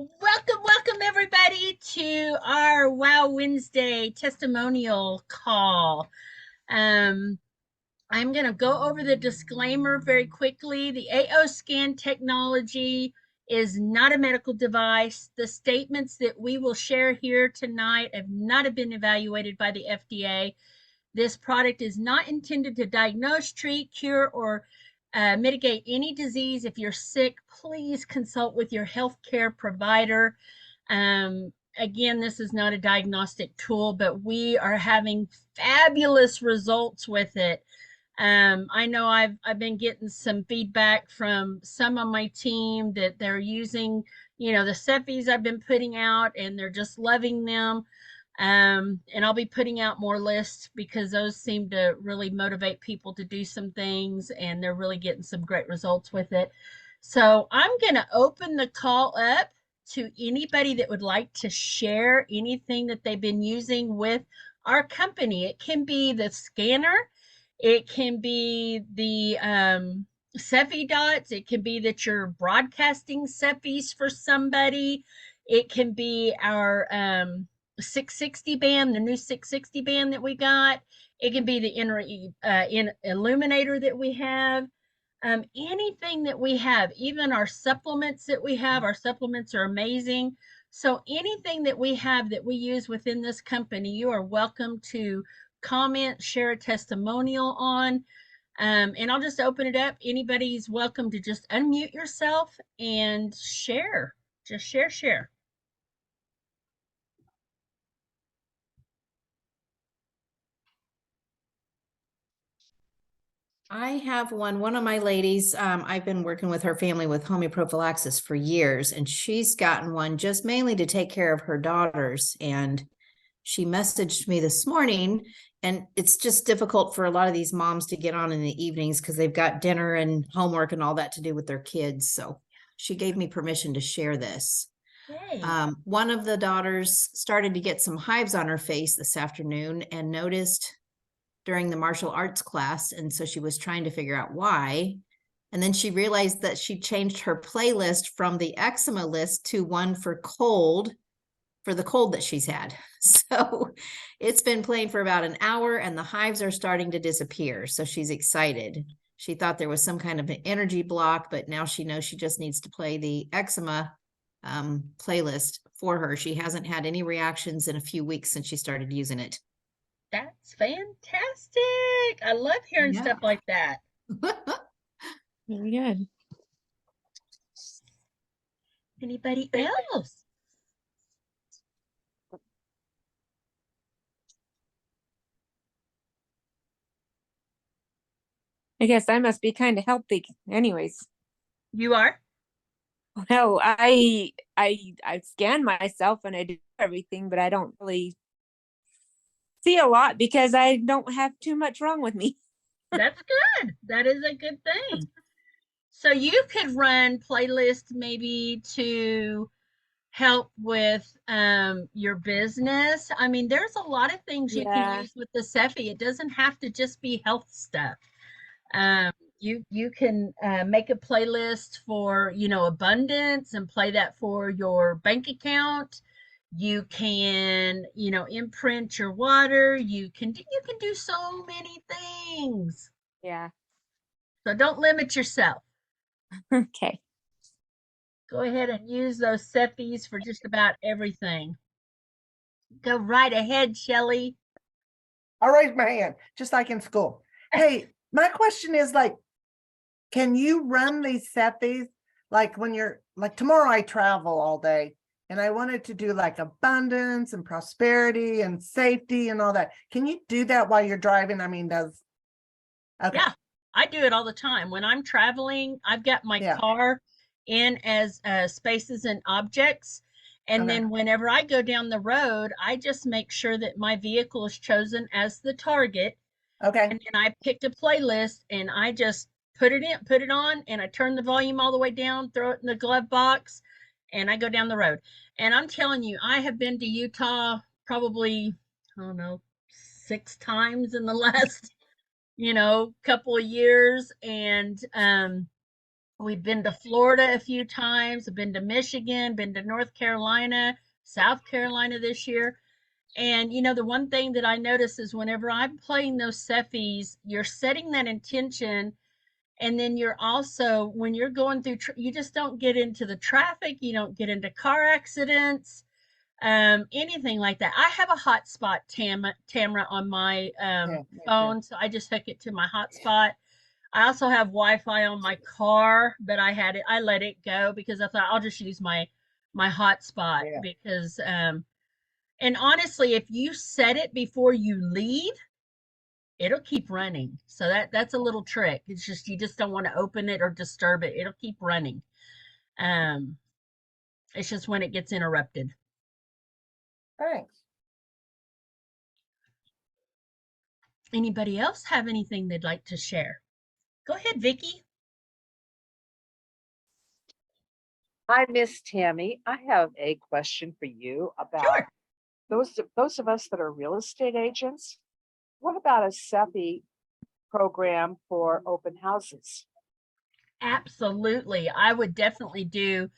Welcome everybody to our Wow Wednesday testimonial call. Um, I'm going to go over the disclaimer very quickly. The AO scan technology is not a medical device. The statements that we will share here tonight have not been evaluated by the FDA. This product is not intended to diagnose, treat, cure, or mitigate any disease. If you're sick, please consult with your healthcare provider. Again, this is not a diagnostic tool, but we are having fabulous results with it. I know I've been getting some feedback from some of my team that they're using, the Cephis I've been putting out, and they're just loving them. And I'll be putting out more lists because those seem to really motivate people to do some things, and they're really getting some great results with it. So I'm going to open the call up to anybody that would like to share anything that they've been using with our company. It can be the scanner, it can be the Cephi dots, it can be that you're broadcasting Cephis for somebody, it can be our 660 band, the new 660 band that we got. It can be the illuminator that we have. Anything that we have, even our supplements that we have, our supplements are amazing. So anything that we have that we use within this company, you are welcome to comment, share a testimonial on. And I'll just open it up. Anybody's welcome to just unmute yourself and share. Just share. I have one of my ladies, I've been working with her family with homeoprophylaxis for years, and she's gotten one just mainly to take care of her daughters. And she messaged me this morning, and it's just difficult for a lot of these moms to get on in the evenings because they've got dinner and homework and all that to do with their kids. So she gave me permission to share this. Yay. One of the daughters started to get some hives on her face this afternoon and noticed during the martial arts class. And so she was trying to figure out why. And then she realized that she changed her playlist from the eczema list to one for the cold that she's had. So it's been playing for about an hour and the hives are starting to disappear. So she's excited. She thought there was some kind of an energy block, but now she knows she just needs to play the eczema playlist for her. She hasn't had any reactions in a few weeks since she started using it. That's fantastic. I love hearing stuff like that. Very good. Anybody else? I guess I must be kind of healthy anyways. You are? Well, I scan myself and I do everything, but I don't really see a lot because I don't have too much wrong with me. That's good. That is a good thing. So you could run playlists maybe to help with your business. I mean, there's a lot of things you can use with the Cephi. It doesn't have to just be health stuff. You can make a playlist for abundance and play that for your bank account. You can imprint your water. You can do so many things. Yeah. So don't limit yourself. Okay. Go ahead and use those Cephis for just about everything. Go right ahead, Shelly. I'll raise my hand, just like in school. Hey, my question is can you run these Cephis like when you're like tomorrow I travel all day and I wanted to do like abundance and prosperity and safety and all that. Can you do that while you're driving? I mean, okay. Yeah, I do it all the time. When I'm traveling, I've got my car in as spaces and objects. And then whenever I go down the road, I just make sure that my vehicle is chosen as the target. Okay. And then I picked a playlist and I just put it on, and I turn the volume all the way down, throw it in the glove box, and I go down the road. And I'm telling you, I have been to Utah probably, I don't know, 6 times in the last, couple of years. And We've been to Florida a few times, I've been to Michigan, been to North Carolina, South Carolina this year. And the one thing that I notice is whenever I'm playing those Cephis, you're setting that intention. And then you're also, when you're going through, you just don't get into the traffic, you don't get into car accidents, anything like that. I have a hotspot Tamara on my Yeah, me too. phone, so I just hook it to my hotspot. I also have Wi-Fi on my car, but I let it go because I thought I'll just use my hotspot Yeah. because and honestly, if you set it before you leave, it'll keep running. So that's a little trick. It's just you just don't want to open it or disturb it. It'll keep running. Um, it's just when it gets interrupted. Thanks. Anybody else have anything they'd like to share? Go ahead, Vicky. Hi, Miss Tammy. I have a question for you about Sure. those of us that are real estate agents. What about a CEPI program for open houses? Absolutely. I would definitely do,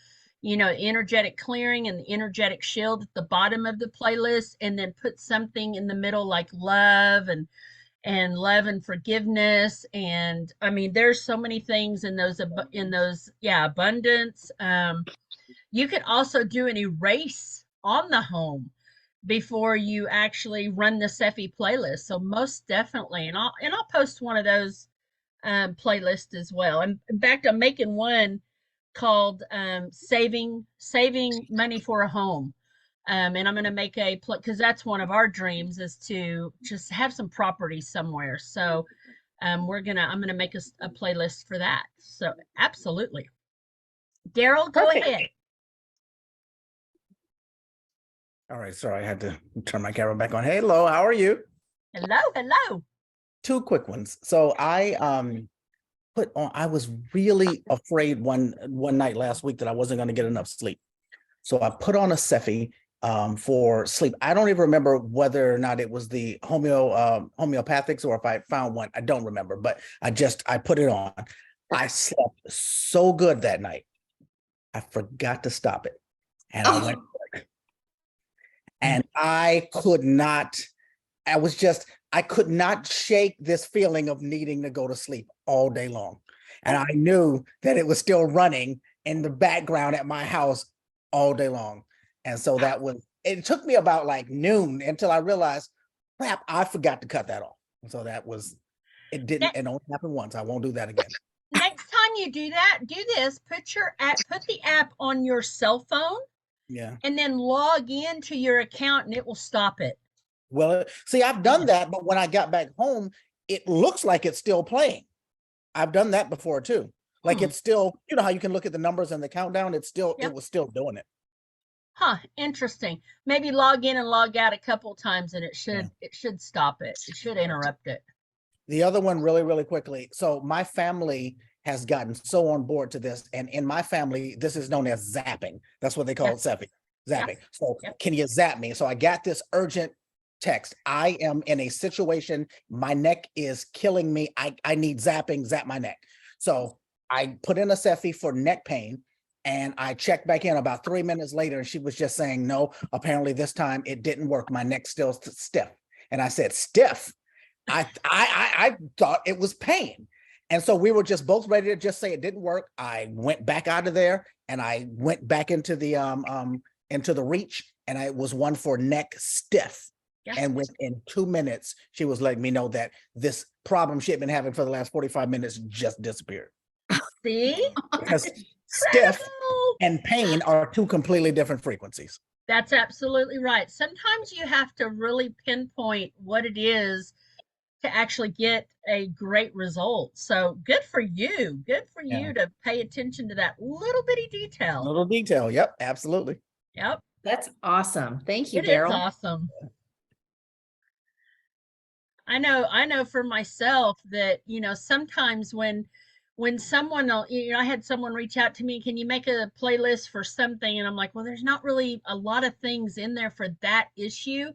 energetic clearing and the energetic shield at the bottom of the playlist, and then put something in the middle like love and forgiveness. And I mean, there's so many things in those, abundance. You could also do an erase on the home before you actually run the Cephi playlist. So most definitely, and I'll post one of those playlist as well. And in fact, I'm making one called saving money for a home. And I'm going to make because that's one of our dreams, is to just have some property somewhere. So I'm going to make a playlist for that. So absolutely. Daryl, go Perfect. ahead. All right, sorry, I had to turn my camera back on. Hello, how are you? Hello. Two quick ones. So I I was really afraid one night last week that I wasn't going to get enough sleep. So I put on a Cephi for sleep. I don't even remember whether or not it was the homeopathics or if I found one. I don't remember, but I put it on. I slept so good that night. I forgot to stop it. And I went and I could not shake this feeling of needing to go to sleep all day long. And I knew that it was still running in the background at my house all day long. And so it took me about like noon until I realized, crap, I forgot to cut that off. And so it only happened once. I won't do that again. Next time you do that, do this, put the app on your cell phone. Yeah. And then log into your account and it will stop it. Well, see, I've done that, but when I got back home, it looks like it's still playing. I've done that before too. Like it's still, you know how you can look at the numbers and the countdown, it was still doing it. Huh, interesting. Maybe log in and log out a couple times and it should stop it. It should interrupt it. The other one really, really quickly. So my family has gotten so on board to this. And in my family, this is known as zapping. That's what they call it, zapping. So can you zap me? So I got this urgent text. I am in a situation. My neck is killing me. I need zapping, zap my neck. So I put in a Cephi for neck pain and I checked back in about 3 minutes later and she was just saying, no, apparently this time it didn't work. My neck's still stiff. And I said, stiff? I thought it was pain. And so we were just both ready to just say it didn't work. I went back out of there and I went back into the reach, and I was one for neck stiff. Yeah. And within 2 minutes, she was letting me know that this problem she had been having for the last 45 minutes just disappeared. See? Because stiff and pain are two completely different frequencies. That's absolutely right. Sometimes you have to really pinpoint what it is to actually get a great result. So good for you. Good for you to pay attention to that little bitty detail. Little detail. Yep, absolutely. Yep. That's awesome. Thank you, It Daryl. is awesome. I know for myself that, sometimes when someone, I had someone reach out to me, can you make a playlist for something? And I'm like, well, there's not really a lot of things in there for that issue.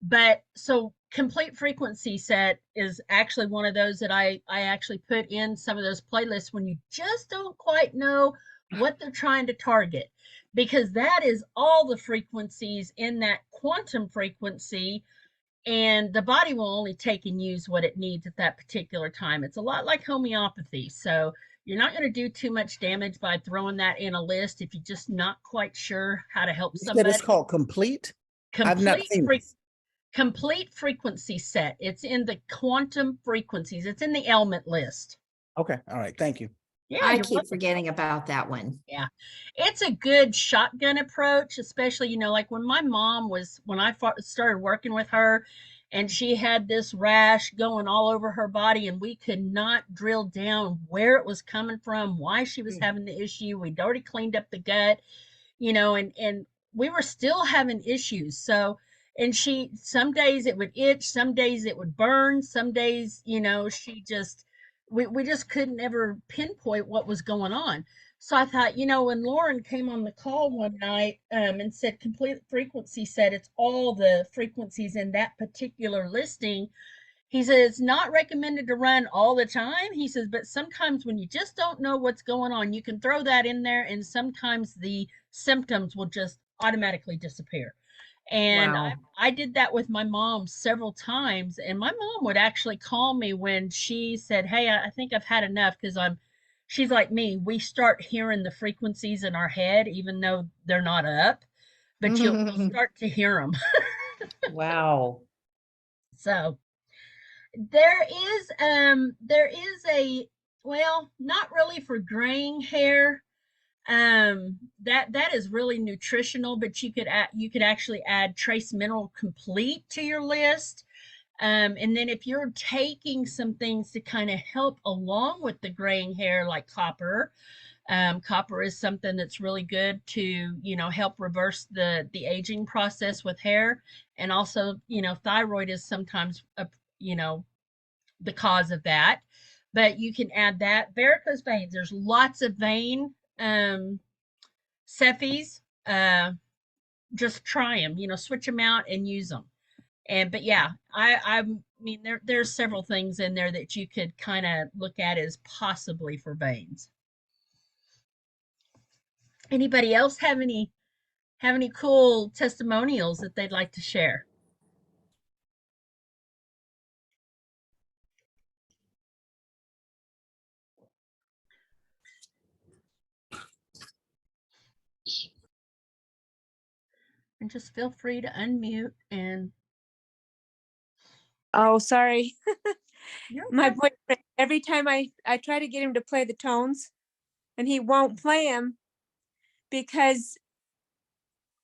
But so complete frequency set is actually one of those that I actually put in some of those playlists when you just don't quite know what they're trying to target, because that is all the frequencies in that quantum frequency, and the body will only take and use what it needs at that particular time. It's a lot like homeopathy. So you're not going to do too much damage by throwing that in a list if you're just not quite sure how to help You said it's somebody. called complete? I've not Complete seen free, this. complete frequency set. It's in the quantum frequencies. It's in the element list. Okay, all right, thank you. Yeah, I you're keep welcome. forgetting about that one. Yeah, it's a good shotgun approach, especially, like when my mom was, when I started working with her, and she had this rash going all over her body, and we could not drill down where it was coming from, why she was having the issue. We'd already cleaned up the gut, and we were still having issues. So, and she, some days it would itch, some days it would burn, some days, she just, we just couldn't ever pinpoint what was going on. So I thought, when Lauren came on the call one night, and said complete frequency set, it's all the frequencies in that particular listing. He says it's not recommended to run all the time. He says, but sometimes when you just don't know what's going on, you can throw that in there, and sometimes the symptoms will just automatically disappear. And Wow. I did that with my mom several times. And my mom would actually call me when she said, hey, I think I've had enough, because she's like me. We start hearing the frequencies in our head, even though they're not up, but you'll start to hear them. Wow. So there is a, well, not really for graying hair. That is really nutritional, but you could actually add trace mineral complete to your list. And then if you're taking some things to kind of help along with the graying hair, like copper, copper is something that's really good to, help reverse the aging process with hair. And also, thyroid is sometimes you know the cause of that. But you can add that. Varicose veins, there's lots of vein Cephis. Just try them, switch them out and use them. But yeah, I mean, there's several things in there that you could kind of look at as possibly for veins. Anybody else have any cool testimonials that they'd like to share? And just feel free to unmute, and Oh, sorry. you're My fine. boyfriend, every time I try to get him to play the tones, and he won't play them because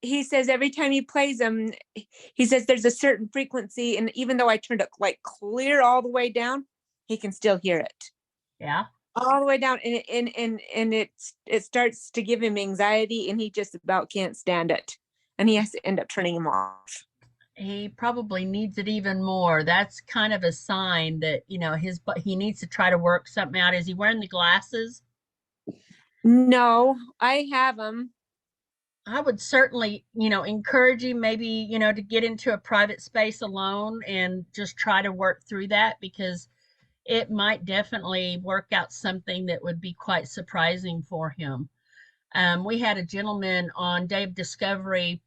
he says every time he plays them, he says there's a certain frequency, and even though I turned it like clear all the way down, he can still hear it Yeah. all the way down, and it starts to give him anxiety, and he just about can't stand it, and he has to end up turning him off. He probably needs it even more. That's kind of a sign that, he needs to try to work something out. Is he wearing the glasses? No, I have him. I would certainly, encourage him maybe, to get into a private space alone and just try to work through that, because it might definitely work out something that would be quite surprising for him. We had a gentleman on Day of Discovery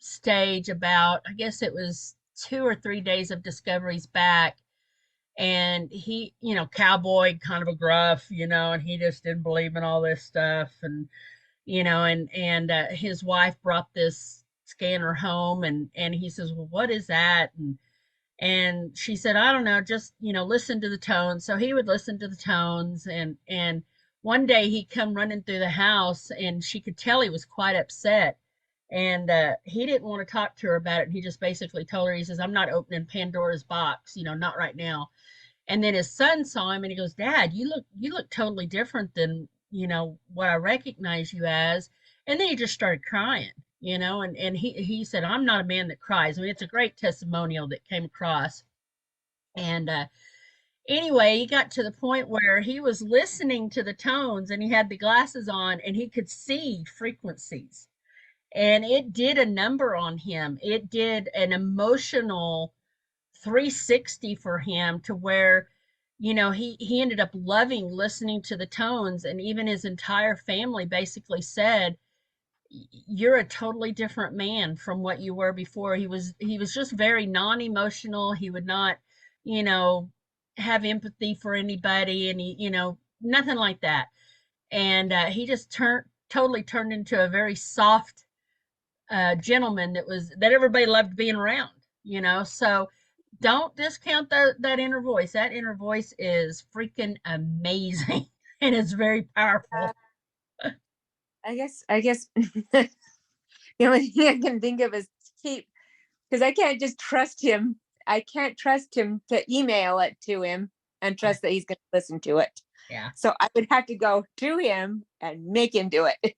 stage about, I guess it was 2 or 3 days of discoveries back. And he, cowboy, kind of a gruff, and he just didn't believe in all this stuff. And, and his wife brought this scanner home, and he says, well, what is that? And she said, I don't know, just, listen to the tones. So he would listen to the tones, and one day he come running through the house, and she could tell he was quite upset. And he didn't want to talk to her about it. And he just basically told her, he says, I'm not opening Pandora's box, not right now. And then his son saw him, and he goes, Dad, you look totally different than, what I recognize you as. And then he just started crying, and he said, I'm not a man that cries. I mean, it's a great testimonial that came across. And anyway, he got to the point where he was listening to the tones, and he had the glasses on, and he could see frequencies. And it did a number on him. It did an emotional 360 for him, to where, you know, he ended up loving listening to the tones, and even his entire family basically said, you're a totally different man from what you were before. He was just very non-emotional. He would not, you know, have empathy for anybody, and he, you know, nothing like that. And he just totally turned into a very soft gentleman that everybody loved being around, you know. So don't discount that inner voice. That inner voice is freaking amazing and it's very powerful. I guess the only thing I can think of is keep, because I can't just trust him. I can't trust him to email it to him and trust that he's going to listen to it. Yeah. So I would have to go to him and make him do it.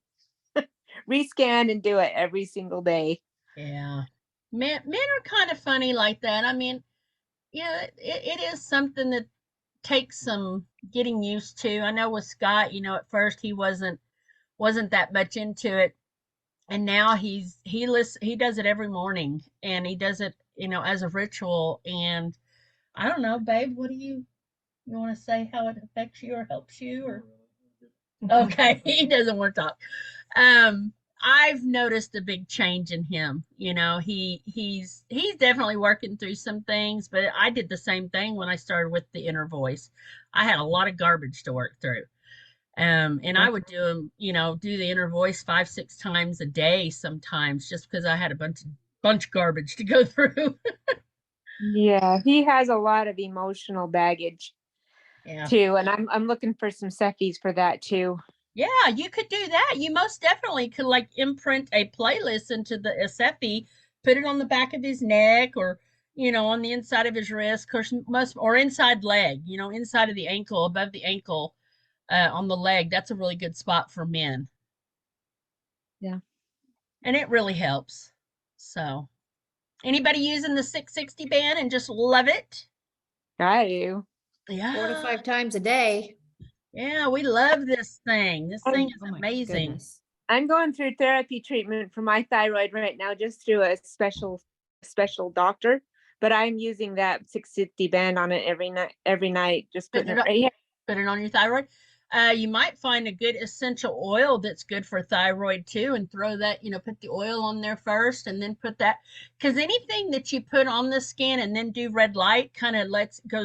Rescan and do it every single day. Yeah. Men are kind of funny like that. I mean, yeah, it is something that takes some getting used to. I know with Scott, you know, at first he wasn't that much into it, and now he does it every morning, and he does it, you know, as a ritual. And I don't know, babe, what do you want to say, how it affects you or helps you, or okay, he doesn't want to talk. um I've noticed a big change in him. You know, he's definitely working through some things, but I did the same thing when I started with the inner voice. I had a lot of garbage to work through. And I would do them, you know, do the inner voice 5, 6 times a day sometimes, just because I had a bunch of garbage to go through. Yeah, he has a lot of emotional baggage Yeah. too, and I'm looking for some Cephies for that too. Yeah, you could do that. You most definitely could like imprint a playlist into the Asepi, put it on the back of his neck, or, you know, on the inside of his wrist, or inside leg, you know, inside of the ankle, above the ankle, on the leg. That's a really good spot for men. Yeah. And it really helps. So, anybody using the 660 band and just love it? I do. 4 to Yeah. 5 times a day. Yeah, we love this thing. This thing is Oh my amazing. goodness. I'm going through therapy treatment for my thyroid right now, just through a special doctor. But I'm using that 660 band on it every night, just putting it right here. Put it on your thyroid. You might find a good essential oil that's good for thyroid too, and throw that, you know, put the oil on there first, and then put that, because anything that you put on the skin and then do red light kind of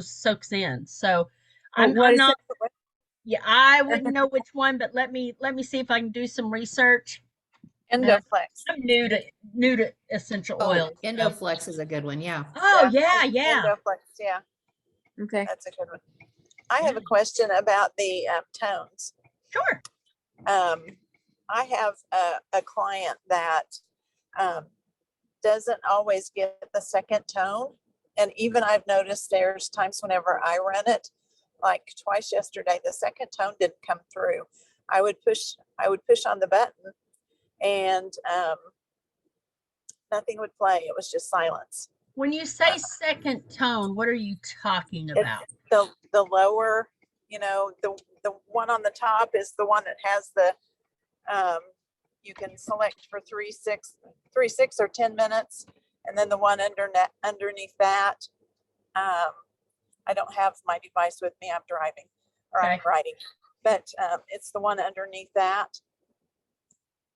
soaks in. So I'm not, yeah, I wouldn't know which one, but let me see if I can do some research. Endoflex. I'm new to essential Oh, oils. So. Endoflex is a good one. Yeah. Oh yeah, yeah. Endoflex, yeah, Okay. that's a good one. I have a question about the tones. Sure. I have a client that doesn't always get the second tone. And even I've noticed there's times whenever I run it, like twice yesterday, the second tone didn't come through. I would push on the button, and nothing would play. It was just silence. When you say second tone, what are you talking about? It's the lower, you know, the one on the top is the one that has the you can select for 3, 6 or 10 minutes, and then the one underneath that. I don't have my device with me. I'm driving, or I'm writing, but it's the one underneath that.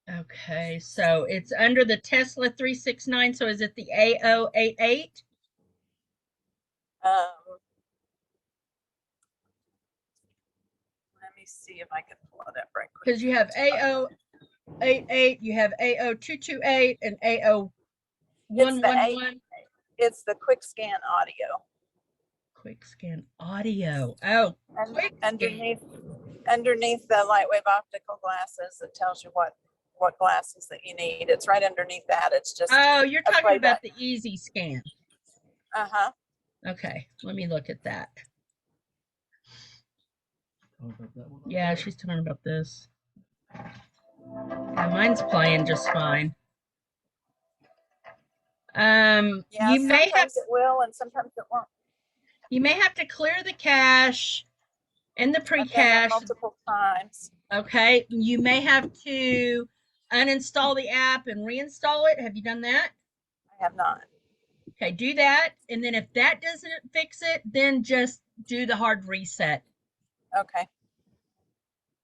Okay, so it's under the Tesla 369. So is it the A088? Let me see if I can pull it up right quick. Because you have A088, you have A0228, and A0111. It's the quick scan audio. Quick scan audio. Oh, underneath the Lightwave optical glasses, that tells you what glasses that you need. It's right underneath that. It's just. Oh, you're talking about the easy scan. Uh-huh. Okay, let me look at that. Yeah, she's talking about this. Yeah, mine's playing just fine. Yeah, you may have, it will, and sometimes it won't. You may have to clear the cache and the pre-cache multiple times. Okay, you may have to uninstall the app and reinstall it. Have you done that? I have not. Okay, do that. And then if that doesn't fix it, then just do the hard reset, Okay.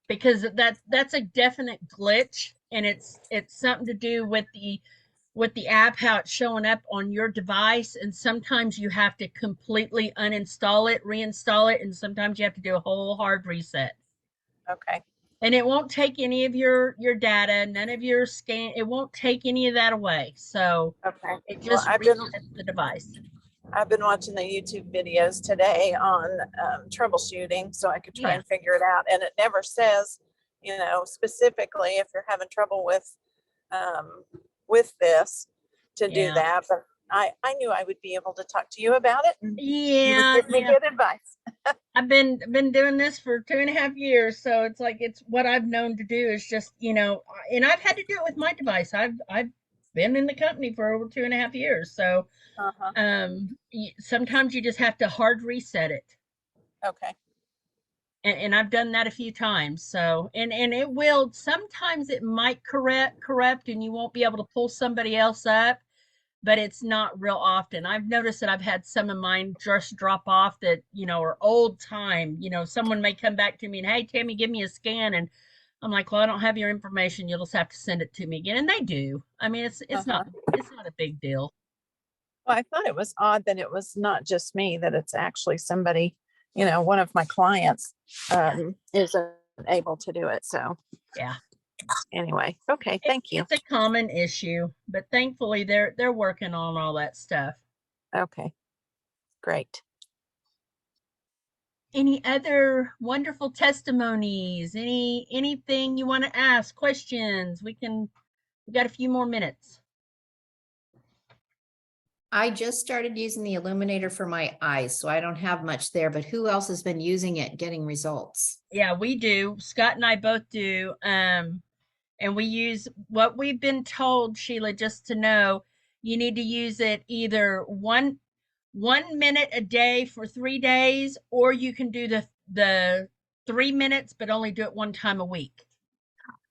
because that's a definite glitch, and it's something to do with the app, how it's showing up on your device. And sometimes you have to completely uninstall it, reinstall it, and sometimes you have to do a whole hard reset. Okay. And it won't take any of your data, none of your scan, it won't take any of that away. So Okay. it Well, just resets the device. I've been watching the YouTube videos today on troubleshooting so I could try Yeah. and figure it out. And it never says, you know, specifically if you're having trouble with this to do Yeah. that. But I knew I would be able to talk to you about it, and you would Yeah, give me good advice. I've been doing this for 2.5 years, so it's like it's what I've known to do is just, and I've had to do it with my device. I've been in the company for over 2.5 years, so Uh-huh. sometimes you just have to hard reset it, Okay. and I've done that a few times. So and it will sometimes it might corrupt, and you won't be able to pull somebody else up, but it's not real often. I've noticed that I've had some of mine just drop off that, are old time. Someone may come back to me and, hey, Tammy, give me a scan. And I'm like, well, I don't have your information. You'll just have to send it to me again. And they do. I mean, it's Uh-huh. it's not a big deal. Well, I thought it was odd that it was not just me, that it's actually somebody, one of my clients isn't able to do it. So Yeah. anyway, okay, thank you. It's a common issue, but thankfully they're working on all that stuff. Okay, great. Any other wonderful testimonies? Anything you want to ask? Questions? We got a few more minutes. I just started using the illuminator for my eyes, so I don't have much there, but who else has been using it, getting results? Yeah, we do. Scott and I both do. And we use what we've been told, Sheila, just to know you need to use it either 1 minute a day for 3 days, or you can do the 3 minutes, but only do it one time a week.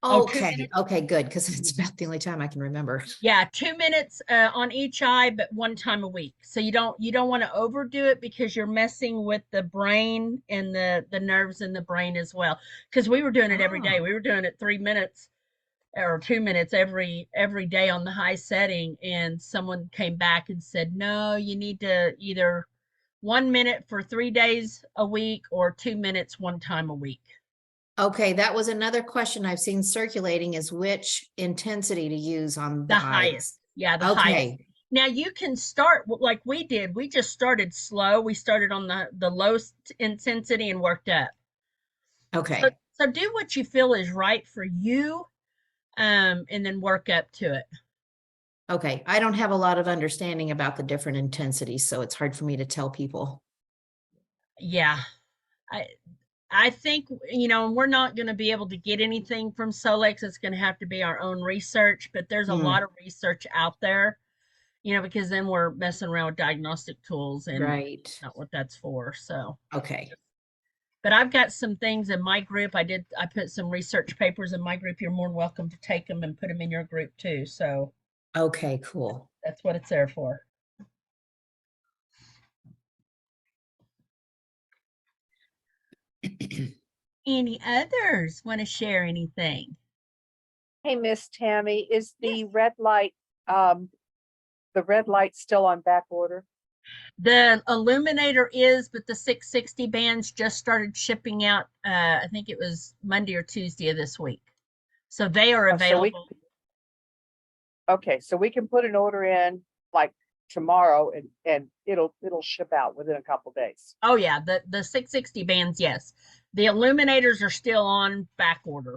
Oh, 2 Okay, minutes. okay, good, because it's about the only time I can remember. Yeah, 2 minutes on each eye, but one time a week. So you don't want to overdo it, because you're messing with the brain and the nerves in the brain as well. Because we were doing it every day. Oh. We were doing it 3 minutes or 2 minutes every day on the high setting, and someone came back and said, no, you need to either 1 minute for 3 days a week, or 2 minutes one time a week. Okay, that was another question I've seen circulating, is which intensity to use on The the highest. eyes. Yeah, the highest. Okay, Now you can start like we did. We just started slow. We started on the lowest intensity and worked up. okay, So do what you feel is right for you, and then work up to it. okay. I don't have a lot of understanding about the different intensities, so it's hard for me to tell people. Yeah. I think, we're not going to be able to get anything from Solex. It's going to have to be our own research, but there's a lot of research out there, because then we're messing around with diagnostic tools, and Right. not what that's for. So, Okay. but I've got some things in my group. I put some research papers in my group. You're more than welcome to take them and put them in your group too. So Okay, cool. that's what it's there for. Any others want to share anything? Hey, Miss Tammy, is the red light still on back order? The Illuminator is, but the 660 bands just started shipping out. I think it was Monday or Tuesday of this week. So they are Oh, available. Okay, so we can put an order in like tomorrow and it'll ship out within a couple days. Oh yeah, the 660 bands, yes. The Illuminators are still on back order.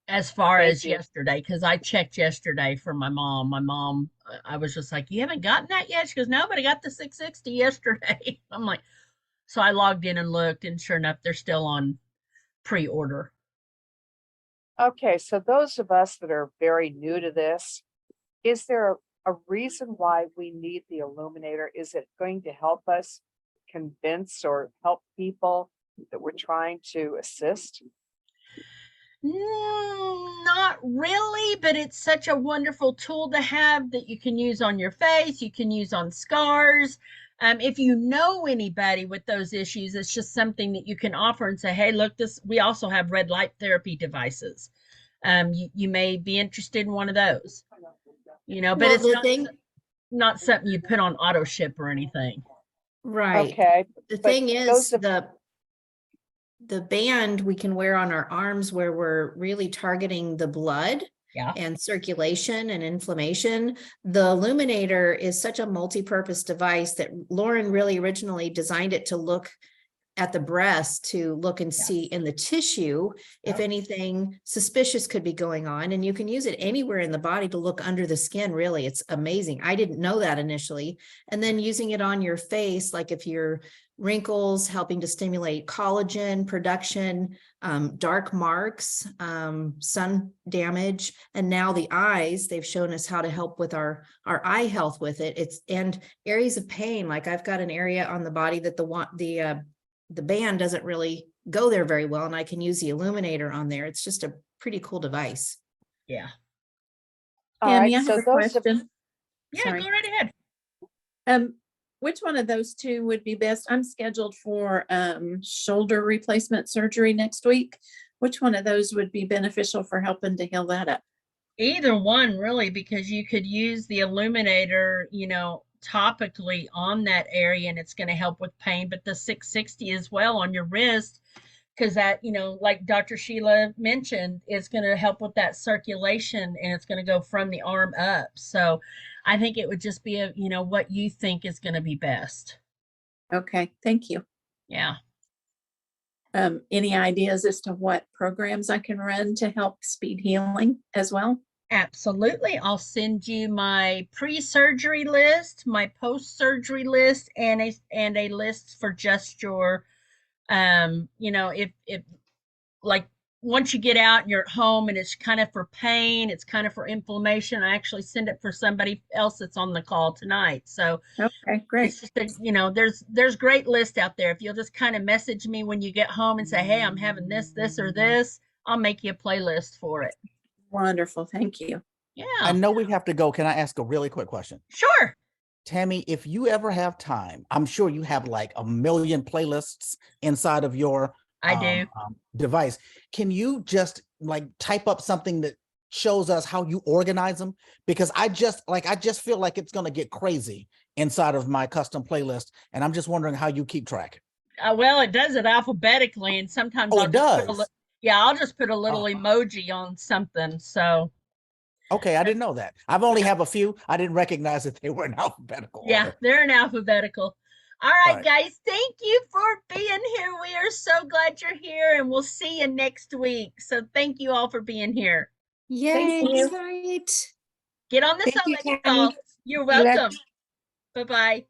As far Thank as you. yesterday, because I checked yesterday for my mom. My mom, I was just like, you haven't gotten that yet? She goes, no, but I got the 660 yesterday. I'm like, so I logged in and looked, and sure enough, they're still on pre-order. Okay, so those of us that are very new to this, is there a reason why we need the illuminator? Is it going to help us convince or help people that we're trying to assist? Not really, but it's such a wonderful tool to have that you can use on your face, you can use on scars. If you know anybody with those issues, it's just something that you can offer and say, hey, look, this, we also have red light therapy devices. You may be interested in one of those, but Well, it's the thing, not something you put on auto ship or anything. right. Okay, The but thing is, those of- the band we can wear on our arms where we're really targeting the blood Yeah. and circulation and inflammation. The illuminator is such a multi-purpose device that Lauren really originally designed it to look at the breast, to look and see in the tissue if Yep. anything suspicious could be going on. And you can use it anywhere in the body to look under the skin. Really, it's amazing. I didn't know that initially. And then using it on your face, like if you're wrinkles, helping to stimulate collagen production, dark marks, sun damage, and now the eyes, they've shown us how to help with our eye health with it. And areas of pain, like I've got an area on the body that the band doesn't really go there very well, and I can use the illuminator on there. It's just a pretty cool device. Yeah. all Tammy, right, I so have a those of, question. Yeah, Sorry. go right ahead. Which one of those two would be best? I'm scheduled for shoulder replacement surgery next week. Which one of those would be beneficial for helping to heal that up? Either one, really, because you could use the illuminator, topically on that area and it's going to help with pain, but the 660 as well on your wrist, because that, like Dr. Sheila mentioned, it's going to help with that circulation and it's going to go from the arm up. So I think it would just be what you think is going to be best. Okay, thank you. Yeah. Any ideas as to what programs I can run to help speed healing as well? Absolutely. I'll send you my pre-surgery list, my post-surgery list, and a list for just your if like once you get out and you're at home and it's kind of for pain, it's kind of for inflammation. I actually send it for somebody else that's on the call tonight. So Okay, great. it's just there's great lists out there. If you'll just kind of message me when you get home and say, hey, I'm having this, or this, I'll make you a playlist for it. Wonderful, thank you. Yeah. I know we have to go. Can I ask a really quick question? Sure. Tammy, if you ever have time, I'm sure you have like a million playlists inside of your I do. Device. Can you just like type up something that shows us how you organize them? Because I just feel like it's going to get crazy inside of my custom playlist. And I'm just wondering how you keep track. Well, it does it alphabetically, and sometimes Oh, it does. I'll just put a little emoji on something. So okay, I didn't know that. I've only have a few. I didn't recognize that they were in alphabetical order. They're in alphabetical. All right, guys, thank you for being here. We are so glad you're here, and we'll see you next week. So thank you all for being here. Yay, you. right. Get on the Thank you, Sunday Tammy. call. You're welcome. Bye-bye.